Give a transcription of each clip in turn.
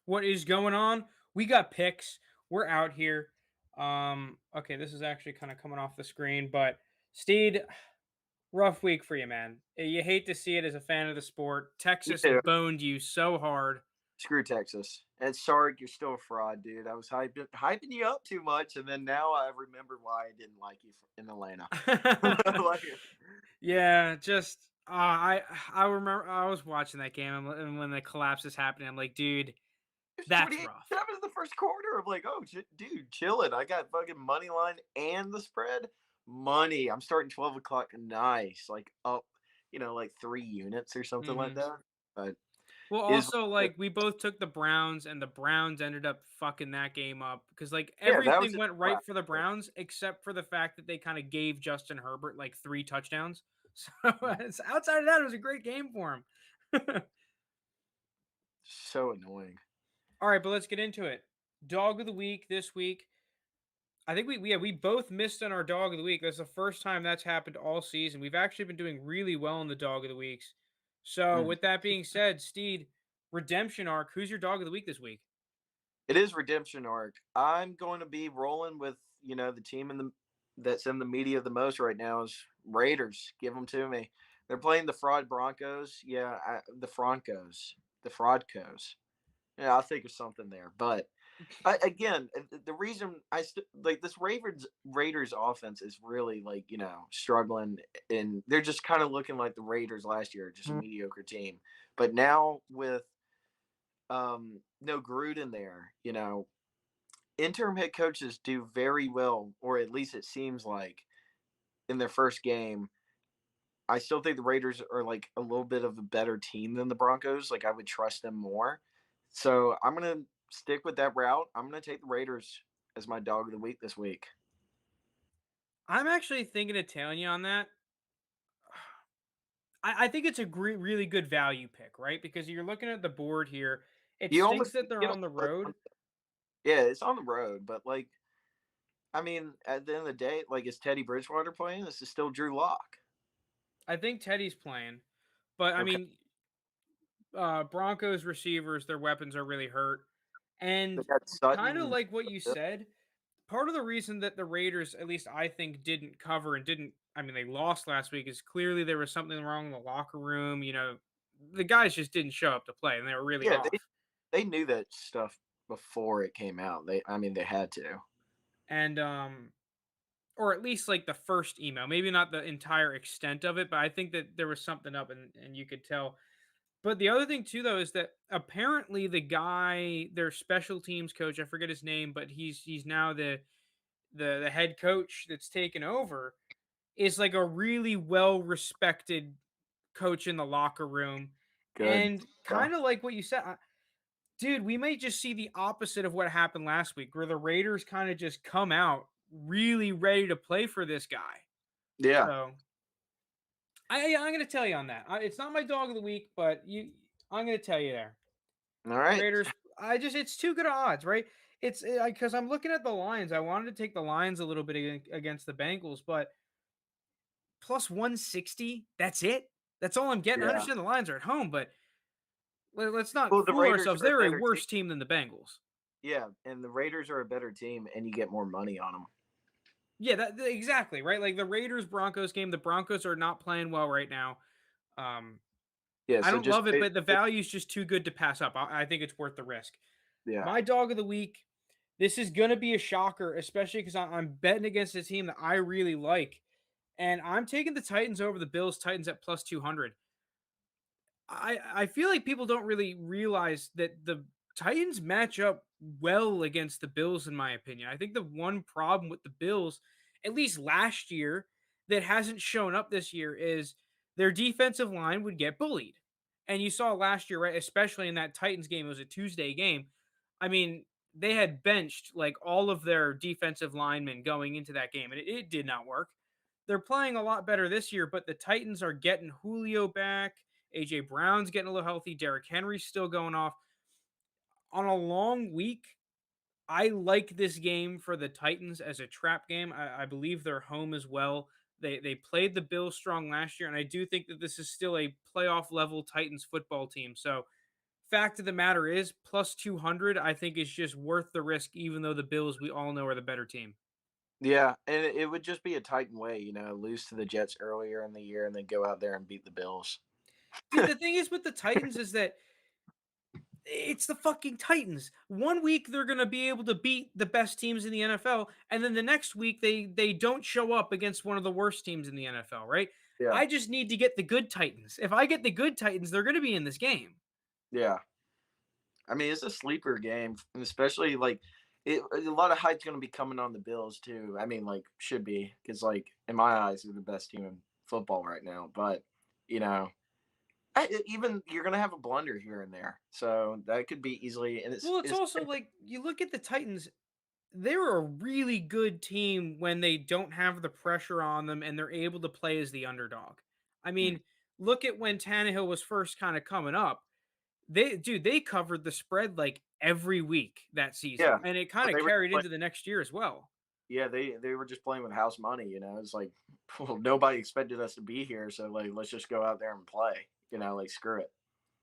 What is going on? We got picks. We're out here. Okay, this is actually kind of coming off the screen, but Steed, rough week for you, man. You hate to see it as a fan of the sport. Me Texas too. boned you so hard. Screw Texas. And Sark, you're still a fraud, dude. I was hyping you up too much, and then now I remember why I didn't like you in Atlanta. like, Yeah, just I remember I was watching that game and when the collapse is happening, I'm like, dude, it's that's rough. 28-7 in the first quarter. I'm like, oh, dude, chill it. I got fucking money line and the spread. Money. I'm starting 12 o'clock. Nice. Like up, like 3 units or something like hmm that. But Well, is also, like, we both took the Browns, and the Browns ended up fucking that game up because, like, yeah, that was everything a went right for the Browns except for the fact that they kind of gave Justin Herbert like 3 touchdowns. So, outside of that, it was a great game for him. so annoying. All right, but let's get into it. Dog of the week this week. I think we both missed on our dog of the week. That's the first time that's happened all season. We've actually been doing really well in the dog of the weeks. So, Mhm. with that being said, Steed, redemption arc. Who's your dog of the week this week? It is redemption arc. I'm going to be rolling with the team that's in the media the most right now is Raiders. Give them to me. They're playing the fraud Broncos. Yeah, the Broncos, the Fraudcos. Yeah, I'll think of something there. But again, the reason like this Raiders offense is really like struggling, and they're just kind of looking like the Raiders last year, just a mediocre team. But now with no Gruden there, interim head coaches do very well, or at least it seems like in their first game. I still think the Raiders are like a little bit of a better team than the Broncos. Like I would trust them more. So I'm gonna stick with that route. I'm gonna take the Raiders as my dog of the week this week. I'm actually thinking of tailing you on that. I think it's a really good value pick, right? Because you're looking at the board here. It You stinks almost that they're get on the a road. yeah, it's on the road, but like I mean, at the end of the day, like is Teddy Bridgewater playing? This is still Drew Lock. I think Teddy's playing, but I Okay, mean, Broncos receivers, their weapons are really hurt. they And got kind of Sutton. like what you said, part of the reason that the Raiders, at least I think, didn't cover and didn't, I mean, they lost last week is clearly there was something wrong in the locker room. The guys just didn't show up to play and they were really Yeah, off. they knew that stuff before it came out. I mean, they had to. And, or at least like the first email, maybe not the entire extent of it, but I think that there was something up and you could tell. But the other thing too, though, is that apparently the guy, their special teams coach, I forget his name, but he's now the head coach that's taken over, is like a really well respected coach in the locker room, Good. and Yeah. kind of like what you said, dude, we may just see the opposite of what happened last week, where the Raiders kind of just come out really ready to play for this guy. Yeah. So I'm gonna tell you on that. It's not my dog of the week, but I'm gonna tell you there. All right. Raiders. It's too good odds, right? It's because I'm looking at the lines. I wanted to take the lines a little bit against the Bengals, but plus 160. That's it. That's all I'm getting. I Yeah. understand the lines are at home, but let's not Well, the fool Raiders ourselves. are a They're a better team. worse team than the Bengals. Yeah, and the Raiders are a better team, and you get more money on them. Yeah, exactly right. Like the Raiders Broncos game, the Broncos are not playing well right now. Um, Yeah, I so don't just love it, but the value is just too good to pass up. I think it's worth the risk. yeah, My dog of the week. This is going to be a shocker, especially because I'm betting against a team that I really like. And I'm taking the Titans over the Bills. Titans at plus 200. I feel like people don't really realize that the Titans match up well against the Bills, in my opinion. I think the one problem with the Bills, at least last year, that hasn't shown up this year is their defensive line would get bullied. And you saw last year, right? Especially in that Titans game, it was a Tuesday game. I mean, they had benched like all of their defensive linemen going into that game, and it did not work. They're playing a lot better this year, but the Titans are getting Julio back. AJ Brown's getting a little healthy. Derrick Henry's still going off. On a long week, I like this game for the Titans as a trap game. I believe they're home as well. They played the Bills strong last year, and I do think that this is still a playoff level Titans football team. So fact of the matter is, plus 200, I think is just worth the risk, even though the Bills we all know are the better team. Yeah, and it would just be a Titan way, lose to the Jets earlier in the year and then go out there and beat the Bills. Dude, the thing is with the Titans is that it's the fucking Titans. One week they're gonna be able to beat the best teams in the NFL, and then the next week they don't show up against one of the worst teams in the NFL, right? Yeah, I just need to get the good Titans. If I get the good Titans, they're gonna be in this game. yeah. I mean, it's a sleeper game, and especially like a lot of hype's going to be coming on the Bills too. I mean, like should be because like in my eyes they're the best team in football right now. But you know, even you're going to have a blunder here and there, so that could be easily. And Well, it's it's also like you look at the Titans, they're a really good team when they don't have the pressure on them and they're able to play as the underdog. I mm, mean, look at when Tannehill was first kind of coming up. They covered the spread like every week that season, yeah, and it but kind of they were carried playing, into the next year as well. yeah they were just playing with house money. It's like well, nobody expected us to be here, so like let's just go out there and play. Like screw it.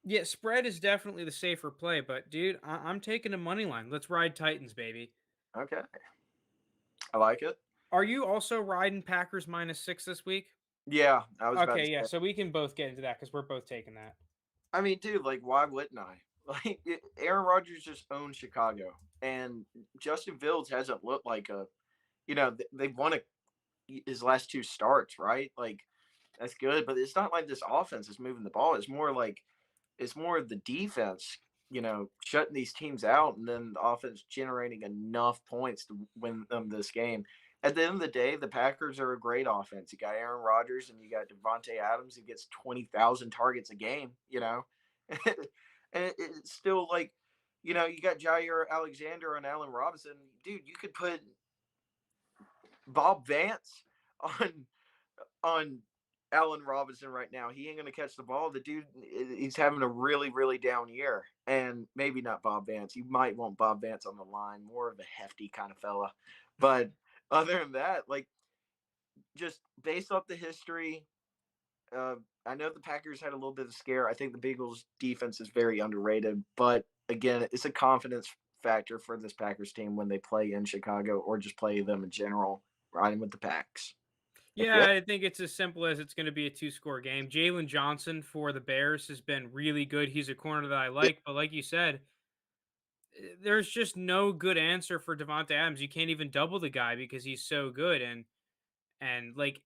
Yeah, spread is definitely the safer play, but dude, I'm taking a money line. Let's ride Titans, baby. Okay, I like it. Are you also riding Packers -6 this week? Yeah, I was about to Okay, yeah, say. so we can both get into that because we're both taking that. I mean, dude, like, why wouldn't I? Like, Aaron Rodgers just owns Chicago, and Justin Fields hasn't looked like they've won his last two starts, right? Like, that's good, but it's not like this offense is moving the ball. It's more of the defense, shutting these teams out, and then the offense generating enough points to win them this game. At the end of the day, the Packers are a great offense. You got Aaron Rodgers and you got Devontae Adams who gets 20,000 targets a game. And it's still like, you got Jair Alexander and Allen Robinson. Dude, you could put Bob Vance on on Allen Robinson right now. He ain't gonna catch the ball. The dude, he's having a really, really down year. And maybe not Bob Vance. You might want Bob Vance on the line, more of a hefty kind of fella. But other than that, like just based off the history, uh, I know the Packers had a little bit of scare. I think the Bengals defense is very underrated, but again, it's a confidence factor for this Packers team when they play in Chicago or just play them in general, riding with the Packs. Yeah, Yeah, I think it's as simple as it's going to be a two-score game. Jalen Johnson for the Bears has been really good. He's a corner that I yeah, like, but like you said, there's just no good answer for Devonta Adams. You can't even double the guy because he's so good, and like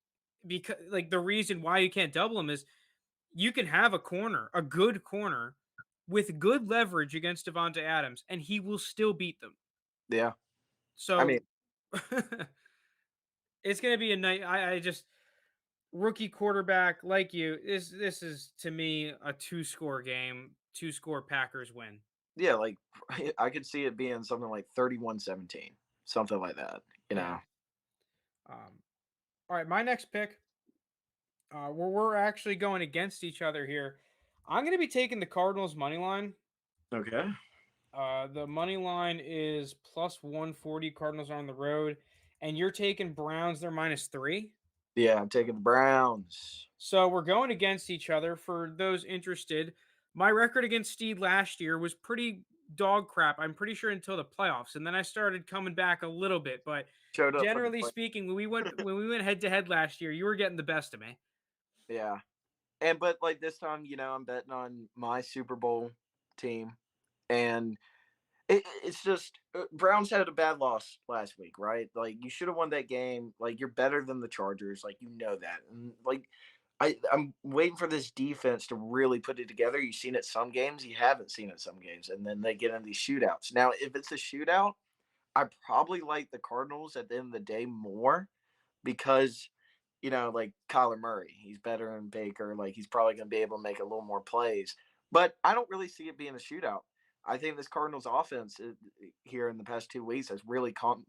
because like the reason why you can't double him is you can have a corner, a good corner with good leverage against Devonta Adams, and he will still beat them. yeah. I mean, So it's going to be a night. I just rookie quarterback like you. This is to me a two-score game. Two-score Packers win. yeah, like I could see it being something like 31-17, something like that, you Yeah. know. All right, my next pick. We're actually going against each other here. I'm going to be taking the Cardinals money line. Okay. The money line is plus 140. Cardinals are on the road, and you're taking Browns. They're -3. Yeah, I'm taking the Browns. So we're going against each other. For those interested, my record against Steed last year was pretty dog crap. I'm pretty sure until the playoffs, and then I started coming back a little bit. But Showed up for the generally play. speaking, when we went head to head last year, you were getting the best of me. Yeah. But like this time, I'm betting on my Super Bowl team. And it's just Browns had a bad loss last week, right? Like you should have won that game. Like you're better than the Chargers, like that. And like I'm waiting for this defense to really put it together. You've seen it some games, you haven't seen it some games, and then they get in these shootouts. Now, if it's a shootout, I probably like the Cardinals at the end of the day more because like Kyler Murray, he's better than Baker. Like he's probably going to be able to make a little more plays. But I don't really see it being a shootout. I think this Cardinals offense here in the past 2 weeks has really come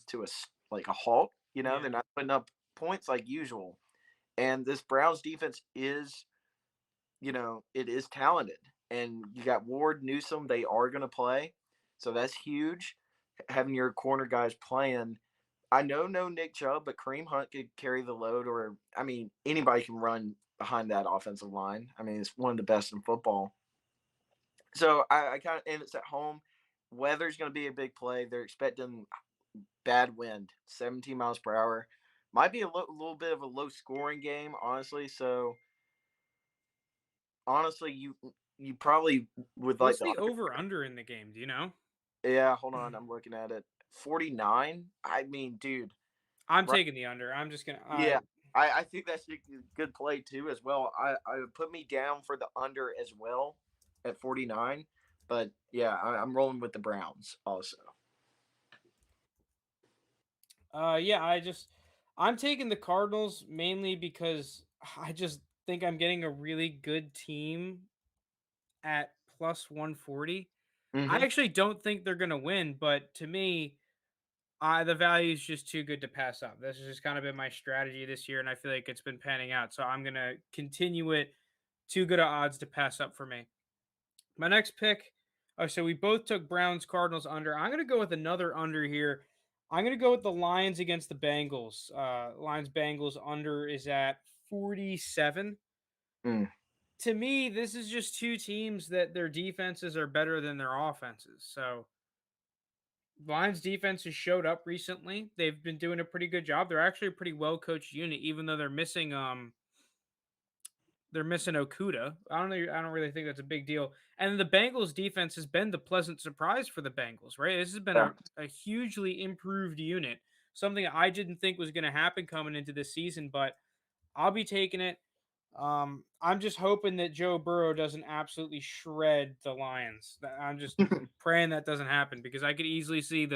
to like a halt. They're Yeah. not putting up points like usual, and this Browns defense is, it is talented. And you got Ward, Newsome, they are going to play, so that's huge. Having your corner guys playing, I know no Nick Chubb, but Kareem Hunt could carry the load, or I mean, anybody can run behind that offensive line. I mean, it's one of the best in football. So I kind of, and it's at home. Weather's going to be a big play. They're expecting bad wind, 17 miles per hour. Might be a little bit of a low scoring game, honestly. So honestly, you probably would like What's the the under. over under in the game? Do you know? Yeah, hold on, I'm looking at it. 49. I mean, dude, I'm right? taking the under. I'm just gonna. Yeah, I think that's a good play too as well. I would put me down for the under as well at 49. But yeah, I'm rolling with the Browns also. Yeah. I'm taking the Cardinals mainly because I just think I'm getting a really good team at plus 140. I Hmm. actually don't think they're gonna win, but to me, the value is just too good to pass up. This has just kind of been my strategy this year, and I feel like it's been panning out. So I'm gonna continue it. Too good of odds to pass up for me. My next pick. Oh, so we both took Browns Cardinals under. I'm gonna go with another under here. I'm gonna go with the Lions against the Bengals. Lions Bengals under is at 47. Mm, To me, this is just two teams that their defenses are better than their offenses. So Lions defense has showed up recently. They've been doing a pretty good job. They're actually a pretty well coached unit, even though they're missing Okuda. I don't know. I don't really think that's a big deal. And the Bengals defense has been the pleasant surprise for the Bengals, right? This has been yeah. a hugely improved unit. Something I didn't think was going to happen coming into this season, but I'll be taking it. I'm just hoping that Joe Burrow doesn't absolutely shred the Lions. I'm just praying that doesn't happen because I could easily see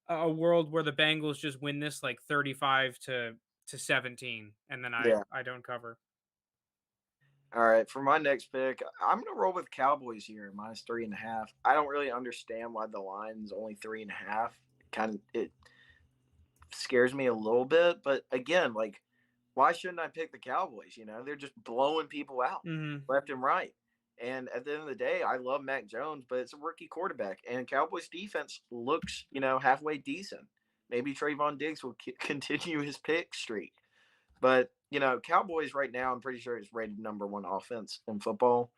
a world where the Bengals just win this like 35 to 17 and then I Yeah. I don't cover. All right. For my next pick, I'm gonna roll with Cowboys here, minus 3.5. I don't really understand why the line's only 3.5. Kind of it scares me a little bit, but again, like, why shouldn't I pick the Cowboys? They're just blowing people out Mhm. left and right. And at the end of the day, I love Mac Jones, but it's a rookie quarterback, and Cowboys defense looks, halfway decent. Maybe Trayvon Diggs will continue his pick streak. But Cowboys right now, I'm pretty sure is rated number one offense in football.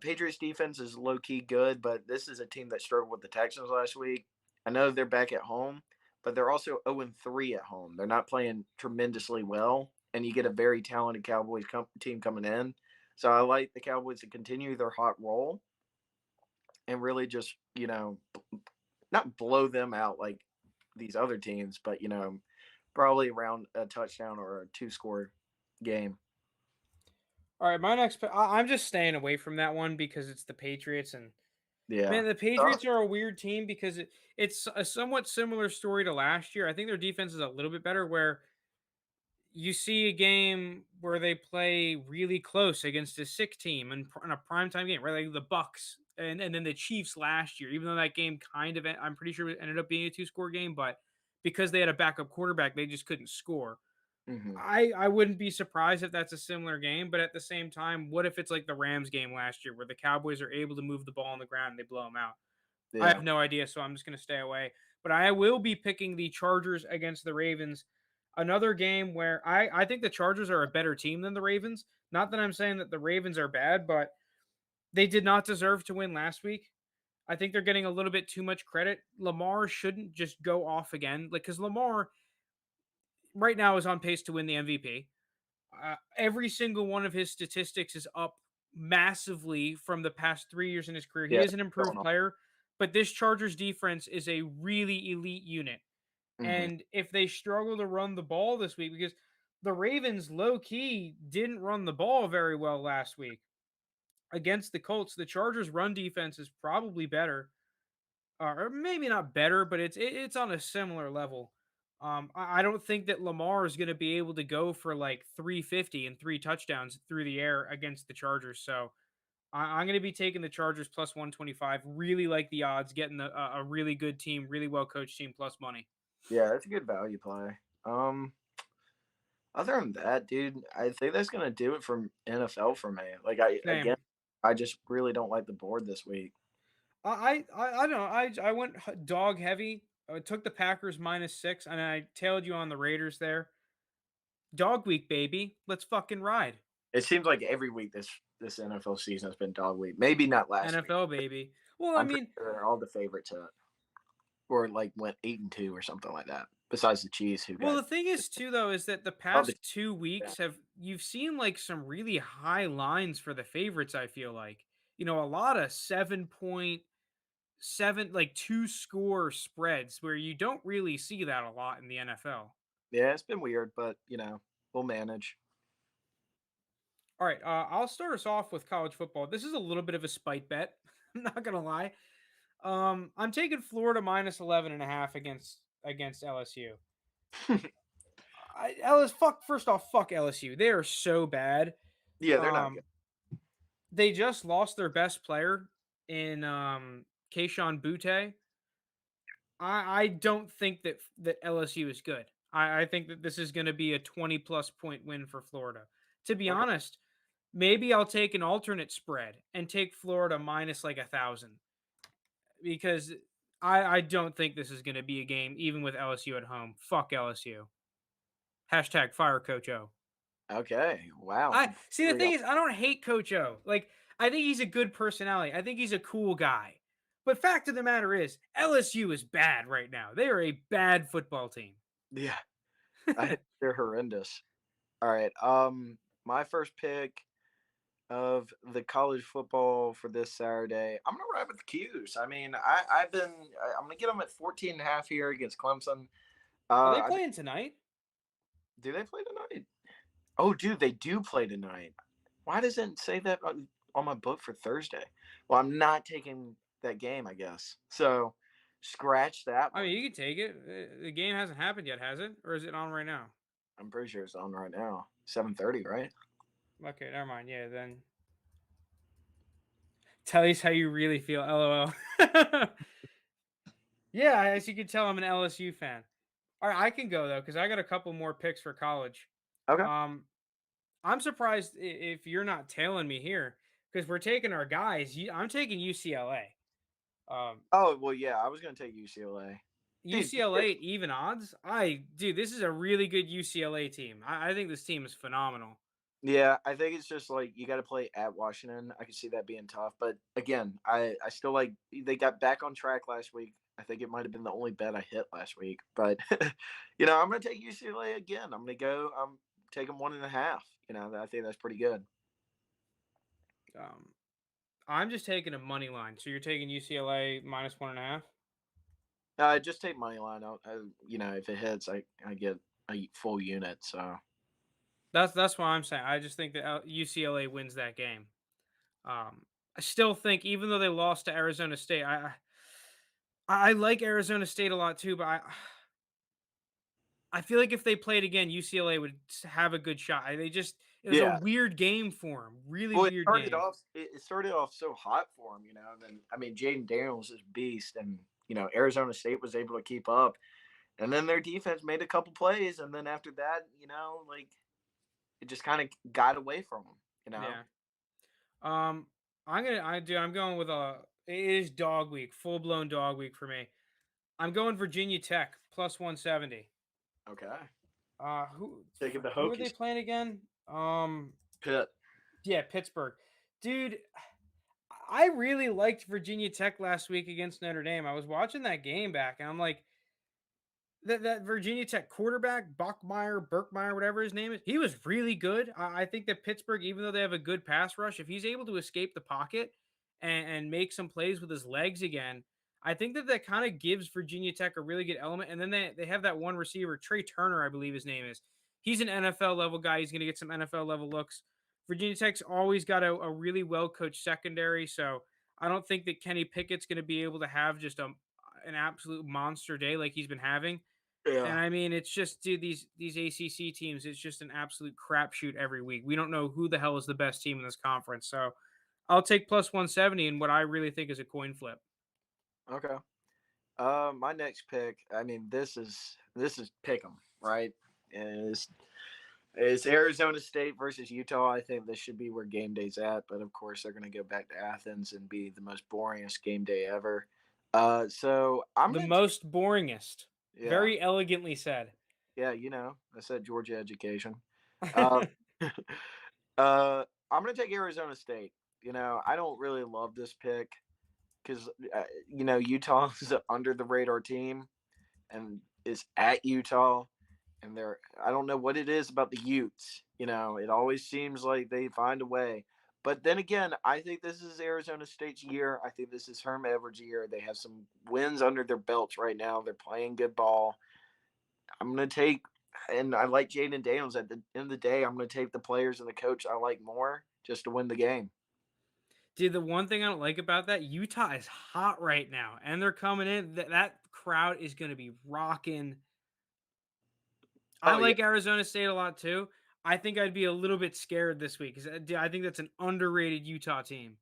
Patriots defense is low key good, but this is a team that struggled with the Texans last week. I know they're back at home, but they're also 0-3 at home. They're not playing tremendously well, and you get a very talented Cowboys team coming in. So I like the Cowboys to continue their hot roll and really just not blow them out like these other teams, but probably around a touchdown or a two-score game. All right, my next I'm just staying away from that one because it's the Patriots and Yeah. man, the Patriots are a weird team because it's a somewhat similar story to last year. I think their defense is a little bit better where you see a game where they play really close against a sick team in a primetime game, right? Like the Bucks and then the Chiefs last year, even though that game I'm pretty sure it ended up being a two-score game, but because they had a backup quarterback, they just couldn't score. Hmm. I wouldn't be surprised if that's a similar game, but at the same time, what if it's like the Rams game last year where the Cowboys are able to move the ball on the ground and they blow them out? I Yeah. have no idea, so I'm just going to stay away. But I will be picking the Chargers against the Ravens. Another game where I think the Chargers are a better team than the Ravens. Not that I'm saying that the Ravens are bad, but they did not deserve to win last week. I think they're getting a little bit too much credit. Lamar shouldn't just go off again, like because Lamar right now is on pace to win the MVP. Every single one of his statistics is up massively from the past 3 years in his career. He Yeah. is an Going improved on. player, but this Chargers defense is a really elite unit. Hmm. And if they struggle to run the ball this week, because the Ravens low key didn't run the ball very well last week against the Colts, the Chargers run defense is probably better, or maybe not better, but it's on a similar level. I don't think that Lamar is going to be able to go for like 350 and three touchdowns through the air against the Chargers. So I'm going to be taking the Chargers plus 125. Really like the odds, getting a really good team, really well coached team plus money. Yeah, that's a good value play. Other than that, dude, I think that's gonna do it from NFL for me. Like Same. I just really don't like the board this week. I don't know. I went dog heavy. I took the Packers -6, and I tailed you on the Raiders there. Dog week, baby. Let's fucking ride. It seems like every week this this NFL season has been dog week. Maybe not last week. NFL baby. Well, I I'm pretty mean, sure all the favorites or like went 8-2 or something like that. Besides the Chiefs, who well, got the thing is too though is that the oh the past 2 yeah. weeks have you've seen like some really high lines for the favorites, I feel like. A lot of 7.7 like 2 score spreads where you don't really see that a lot in the NFL. Yeah, it's been weird, but we'll manage. All right, I'll start us off with college football. This is a little bit of a spite bet. I'm not gonna lie. I'm taking Florida minus 11 and a half against LSU. First off, fuck LSU. They are so bad. Yeah, they're not good. Um, they just lost their best player in Keishon Butte. I don't think that LSU is good. I think that this is going to be a 20 plus point win for Florida. To be Okay. honest, maybe I'll take an alternate spread and take Florida minus like 1,000 because I don't think this is going to be a game even with LSU at home. Fuck LSU. Hashtag fire Coach O. Okay. Wow. I see. The Completely thing is, I don't hate Coach O. Like, I think he's a good personality. I think he's a cool guy. But fact of the matter is, LSU is bad right now. They are a bad football team. yeah. They're horrendous. All right. My first pick of the college football for this Saturday, I'm gonna ride with the Qs. I mean, I'm gonna get them at 14.5 here against Clemson. Are they I think playing tonight? do they play tonight? Oh, dude, they do play tonight. Why doesn't it say that on my book for Thursday? Well, I'm not taking that game, I guess. So scratch that I mean, one. you can take it. The game hasn't happened yet, has it? Or is it on right now? I'm pretty sure it's on right now. 7:30, right? Okay, never mind. Yeah, then tell us how you really feel. LOL. Yeah, as you can tell, I'm an LSU fan. All right, I can go though because I got a couple more picks for college. Okay. Um, I'm surprised if you're not tailing me here because we're taking our guys. I'm taking UCLA. Um, Oh well, yeah. I was gonna take UCLA. Dude, UCLA at even odds. Dude, this is a really good UCLA team. I think this team is phenomenal. yeah, I think it's just like you got to play at Washington. I can see that being tough, but again, I still like they got back on track last week. I think it might have been the only bet I hit last week, but I'm gonna take UCLA again. I'm gonna go. I'm taking 1.5. I think that's pretty good. Um, I'm just taking a money line. So you're taking UCLA minus 1.5. Just take money line. If it hits, I get a full unit. So That's what I'm saying. I just think that UCLA wins that game. I still think even though they lost to Arizona State, I like Arizona State a lot too, but I feel like if they played again, UCLA would have a good shot. It was a yeah. weird game for them. Really Well, it weird started game. off. It started off so hot for him, and then I mean, Jaden Daniels is beast, and Arizona State was able to keep up, and then their defense made a couple plays, and then after that, like it just kind of got away from them. Yeah. Um, I'm going with it is dog week, full blown dog week for me. I'm going Virginia Tech plus 170. Okay, taking the Who are they Hokies. playing again? Pitt. Yeah, Pittsburgh. Dude, I really liked Virginia Tech last week against Notre Dame. I was watching that game back and I'm like, that Virginia Tech quarterback, Burkmeyer, whatever his name is, he was really good. I think that Pittsburgh, even though they have a good pass rush, if he's able to escape the pocket and make some plays with his legs again, I think that kind of gives Virginia Tech a really good element. And then they have that one receiver, Trey Turner, I believe his name is. He's an NFL level guy. He's going to get some NFL level looks. Virginia Tech's always got a really well coached secondary. So I don't think that Kenny Pickett's going to be able to have just an absolute monster day like he's been having. And Yeah. I mean, it's just dude, these ACC teams, it's just an absolute crapshoot every week. We don't know who the hell is the best team in this conference. So I'll take plus 170 in what I really think is a coin flip. Okay. My next pick. I mean, this is pick 'em, right? Is It's Arizona State versus Utah. I think this should be where game day's at, but of course they're going to go back to Athens and be the most boringest game day ever. So I'm The going to take, most boringest. yeah, Very elegantly said. yeah, I said Georgia education. Uh, uh, I'm going to take Arizona State. I don't really love this pick because Utah's an under the radar team and is at Utah, and I don't know what it is about the Utes. It always seems like they find a way. But then again, I think this is Arizona State's year. I think this is Herm Edwards' year. They have some wins under their belts right now. They're playing good ball. I'm going to take, and I like Jaden Daniels. At the end of the day, I'm going to take the players and the coach I like more just to win the game. Dude, the one thing I don't like about that, Utah is hot right now, and they're coming in. That crowd is going to be rocking. I Oh yeah, like Arizona State a lot too. I think I'd be a little bit scared this week because I think that's an underrated Utah team.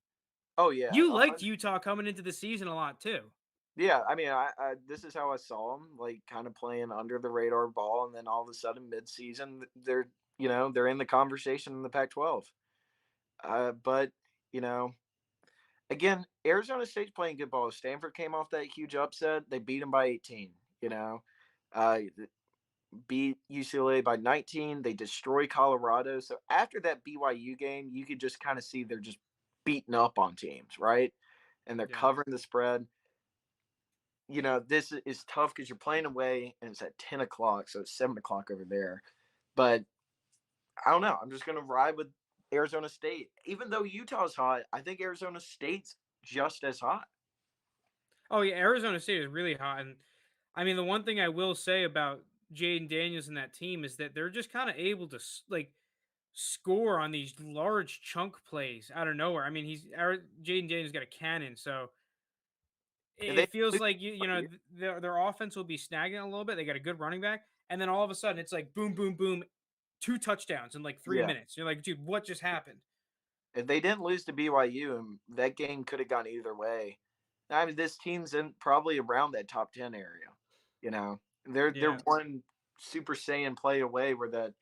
oh yeah, You liked Utah coming into the season a lot too. yeah. I mean, I this is how I saw them, like kind of playing under the radar ball, and then all of a sudden, mid-season, they're in the conversation in the Pac-12. But you know, again, Arizona State's playing good ball. Stanford came off that huge upset. They beat them by 18. Uh, beat UCLA by 19. They destroy Colorado. So after that BYU game, you could just kind of see they're just beating up on teams, right? And they're Yeah. covering the spread. This is tough because you're playing away and it's at 10 o'clock. So it's 7 o'clock over there. But I don't know. I'm just going to ride with Arizona State. Even though Utah's hot, I think Arizona State's just as hot. Oh yeah, Arizona State is really hot, and I mean the one thing I will say about Jaden Daniels and that team is that they're just kind of able to score on these large chunk plays out of nowhere. I mean, Jaden Daniels got a cannon, so And it they feels like their offense will be snagging a little bit. They got a good running back, and then all of a sudden it's like boom, boom, boom, 2 touchdowns in like three yeah. minutes. You're like, dude, what just happened? If they didn't lose to BYU, and that game could have gone either way. I mean, this team's in probably around that top 10 area. You know, they're Yeah, one Super Saiyan play away where that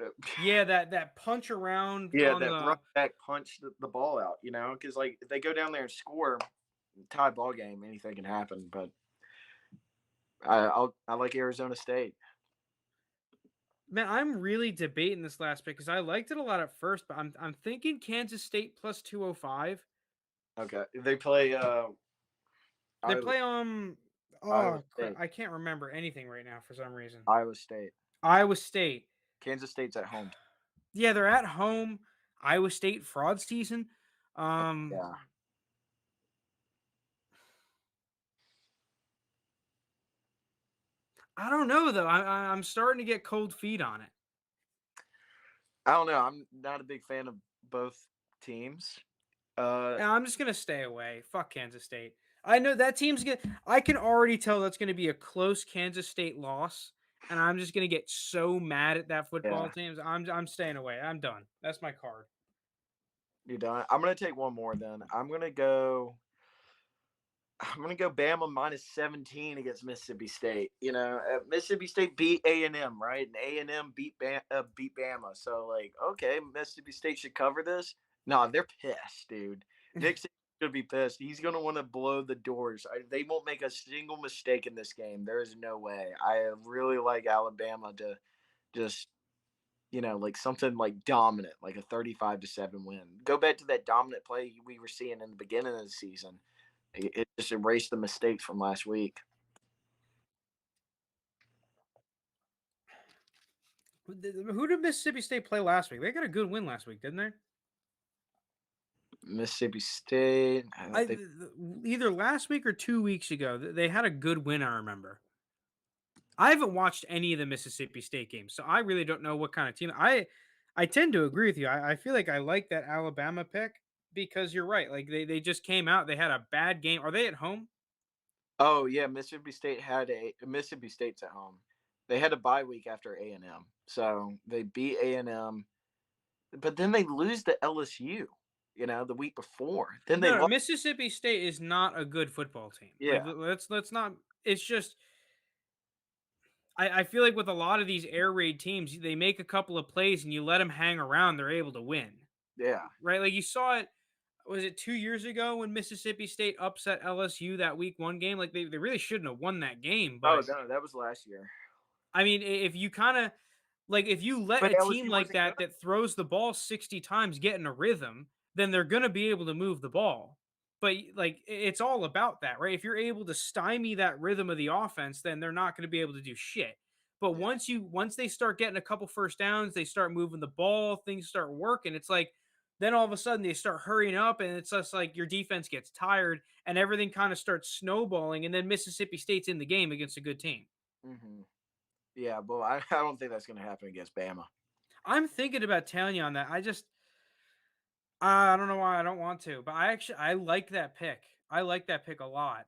uh, yeah, that punch around yeah, on that run the back punch the ball out. Because like if they go down there and score, tie ball game, anything can happen. But I like Arizona State. Man, I'm really debating this last pick because I liked it a lot at first, but I'm thinking Kansas State plus 205. Okay, they play They Iowa, play Iowa oh crap, State. I can't remember anything right now for some reason. Iowa State. Iowa State. Kansas State's at home. Yeah, they're at home. Iowa State fraud season. Um Yeah. I don't know though. I'm starting to get cold feet on it. I don't know. I'm not a big fan of both teams. Uh, And I'm just gonna stay away. Fuck Kansas State. I know that team's gonna. I can already tell that's gonna be a close Kansas State loss, and I'm just gonna get so mad at that football yeah, team. I'm staying away. I'm done. That's my card. you're done. I'm gonna take one more. Then I'm gonna go. I'm gonna go Bama minus 17 against Mississippi State. Mississippi State beat A&M, right? And A&M beat Bama. So like, okay, Mississippi State should cover this. No, they're pissed, dude. Nick Saban's gonna be pissed. He's gonna want to blow the doors. They won't make a single mistake in this game. There is no way. I really like Alabama to just like something like dominant, like a 35-7 win. Go back to that dominant play we were seeing in the beginning of the season. It just erased the mistakes from last week. Who did Mississippi State play last week? They got a good win last week, didn't they? Mississippi State, they Either last week or 2 weeks ago, they had a good win. I remember. I haven't watched any of the Mississippi State games, so I really don't know what kind of team. I tend to agree with you. I feel like I like that Alabama pick because you're right. Like they just came out. They had a bad game. Are they at home? oh yeah, Mississippi State's at home. They had a bye week after A&M, so they beat A&M, but then they lose to LSU. The week before. Then they No, lost. Mississippi State is not a good football team. Like Yeah, let's not. It's just I feel like with a lot of these air raid teams, they make a couple of plays and you let them hang around, they're able to win. yeah. Right? Like you saw it. Was it 2 years ago when Mississippi State upset LSU that week one game? Like they really shouldn't have won that game. Oh But no, that was last year. I mean, if you kind of Like, if you let But a team LSU like wasn't good. that throws the ball 60 times get in a rhythm, then they're gonna be able to move the ball. But, like, it's all about that, right? If you're able to stymie that rhythm of the offense, then they're not gonna be able to do shit. But Yeah. once they start getting a couple first downs, they start moving the ball, things start working, it's like, then all of a sudden they start hurrying up, and it's just like your defense gets tired, and everything kinda starts snowballing, and then Mississippi State's in the game against a good team. Hmm. Yeah, but I don't think that's going to happen against Bama. I'm thinking about telling you on that. I don't know why I don't want to, but I like that pick. I like that pick a lot.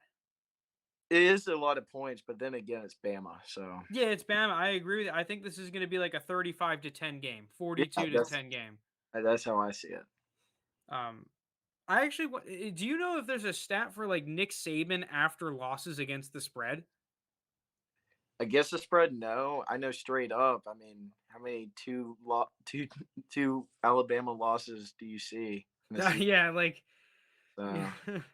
It is a lot of points, but then again, it's Bama. So Yeah, it's Bama. I agree with you. I think this is going to be like a 35-10 game, yeah, 42 to that's 10 game. that's how I see it. Um, I actually do you know if there's a stat for like Nick Saban after losses against the spread? Against the spread, no. I know straight up. I mean, how many two Alabama losses do you see in the season? Yeah, like yeah. So,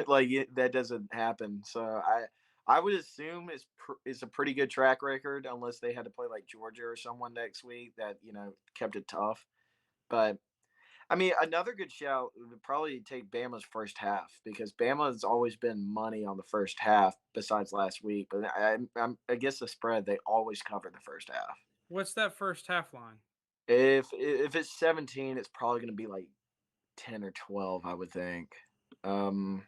like that doesn't happen. So I would assume it's a pretty good track record, unless they had to play like Georgia or someone next week that kept it tough. But I mean, another good shout would probably take Bama's first half, because Bama has always been money on the first half, besides last week. But I guess the spread, they always cover the first half. What's that first half line? If it's 17, it's probably going to be like 10 or 12, I would think. Um,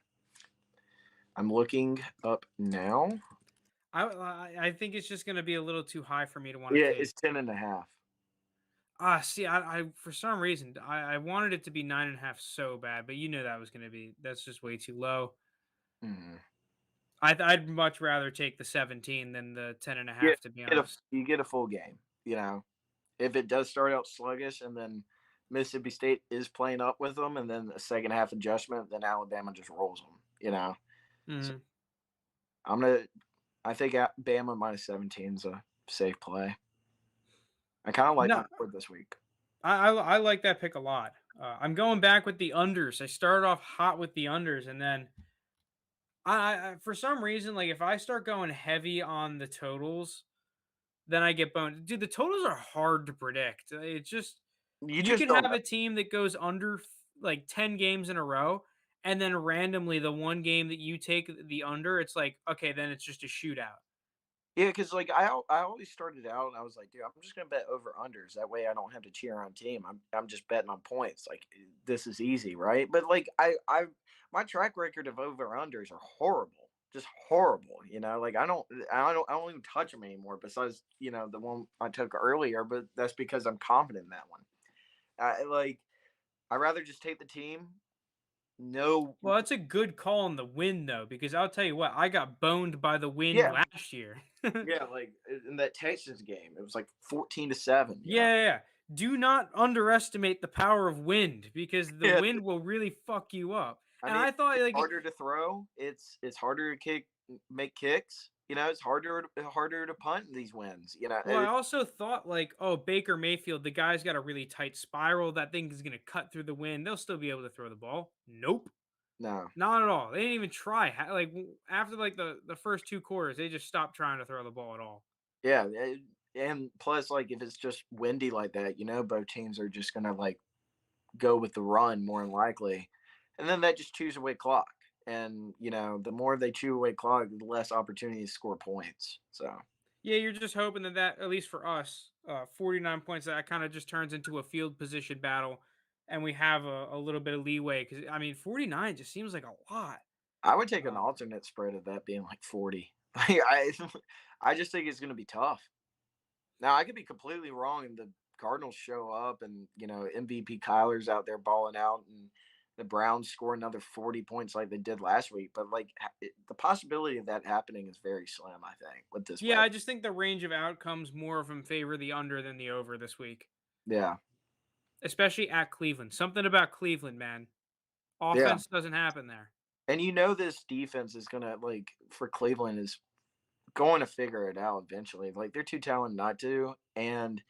I'm looking up now. I think it's just going to be a little too high for me to want to Yeah, take. it's 10 and a half. See, I for some reason I wanted it to be 9.5 so bad, but you know that was gonna be that's just way too low. Mhm. I'd much rather take the 17 than the ten and a Yeah, half, to be honest. you get a full game. If it does start out sluggish and then Mississippi State is playing up with them, and then a second half adjustment, then Alabama just rolls them. So Mhm. I'm gonna. I think Bama minus 17 is a safe play. I kind of like them No, for this week. I like that pick a lot. I'm going back with the unders. I started off hot with the unders, and then for some reason, like if I start going heavy on the totals, then I get boned. Dude, the totals are hard to predict. It's just You you just can don't have know. a team that goes under like 10 games in a row, and then randomly the one game that you take the under, it's like, okay, then it's just a shootout. Yeah, because like I always started out and I was like, dude, I'm just gonna bet over unders. That way I don't have to cheer on team. I'm just betting on points. Like this is easy, right? But like I my track record of over unders are horrible, just horrible. Like I don't even touch them anymore. Besides the one I took earlier, but that's because I'm confident in that one. I rather just take the team. No, Well, that's a good call on the win though, because I'll tell you what, I got boned by the wind yeah, last year. yeah. Like in that Texas game, it was like 14-7. Yeah, yeah, yeah. Do not underestimate the power of wind because the Yeah. wind will really fuck you up. I And mean, I thought it's like harder to throw. It's harder to make kicks. It's harder to punt in these wins. well, I also thought like, oh, Baker Mayfield, the guy's got a really tight spiral. That thing is going to cut through the wind. They'll still be able to throw the ball. Nope, No, not at all. They didn't even try. After like the first two quarters, they just stopped trying to throw the ball at all. yeah, and plus, like if it's just windy like that, both teams are just gonna like go with the run more than likely, and then that just chews away clock. And the more they chew away clock, the less opportunity to score points. So Yeah, you're just hoping that at least for us, 49 points, that kind of just turns into a field position battle, and we have a little bit of leeway. Because I mean, 49 just seems like a lot. I would take an Uh, alternate spread of that being like 40. I just think it's gonna be tough. Now I could be completely wrong, and the Cardinals show up, and MVP Kyler's out there balling out, and the Browns score another 40 points like they did last week. But like the possibility of that happening is very slim, I think, with this yeah, weather. I just think the range of outcomes more of them favor the under than the over this week, Yeah, especially at Cleveland. Something about Cleveland, man. yeah, Offense doesn't happen there. and this defense is gonna like for Cleveland is going to figure it out eventually. Like they're too talented not to, and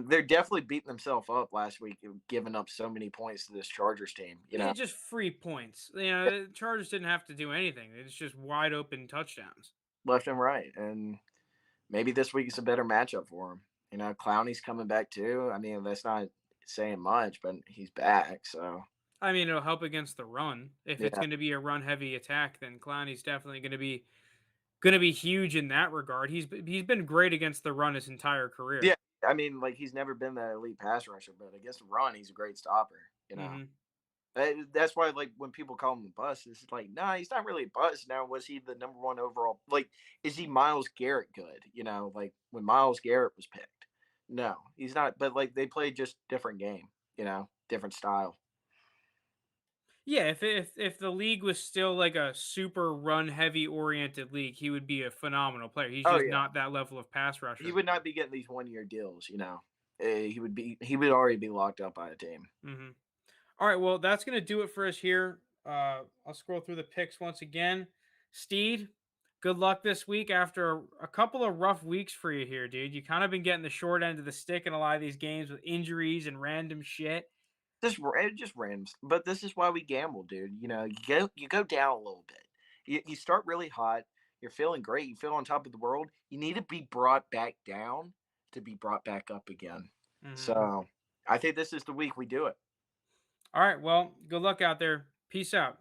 they're definitely beating themselves up last week, giving up so many points to this Chargers team. It's just free points. The Chargers didn't have to do anything. It's just wide open touchdowns. Left and right, and maybe this week is a better matchup for them. Clowney's coming back too. I mean, that's not saying much, but he's back. So I mean, it'll help against the run. If it's yeah, going to be a run heavy attack, then Clowney's definitely going to be huge in that regard. He's been great against the run his entire yeah. career. I mean, like he's never been that elite pass rusher, but against the run, he's a great stopper. Hmm. That's why, like, when people call him a bust, it's like, nah, he's not really a bust. Now, was he the number one overall? Like, is he Miles Garrett good? Like when Miles Garrett was picked. No, he's not. But like they played just different game. Different style. Yeah, if the league was still like a super run heavy oriented league, he would be a phenomenal player. He's Oh just yeah, not that level of pass he rusher. would not be getting these 1 year deals. He would already be locked up by a team. Hmm. All right, well, that's gonna do it for us here. I'll scroll through the picks once again. Steed, good luck this week after a couple of rough weeks for you here, dude. You kind of been getting the short end of the stick in a lot of these games with injuries and random shit. Just random, but this is why we gamble, dude. You go down a little bit. You start really hot. You're feeling great. You feel on top of the world. You need to be brought back down to be brought back up again. Hmm. So I think this is the week we do it. All right, well, good luck out there. Peace out.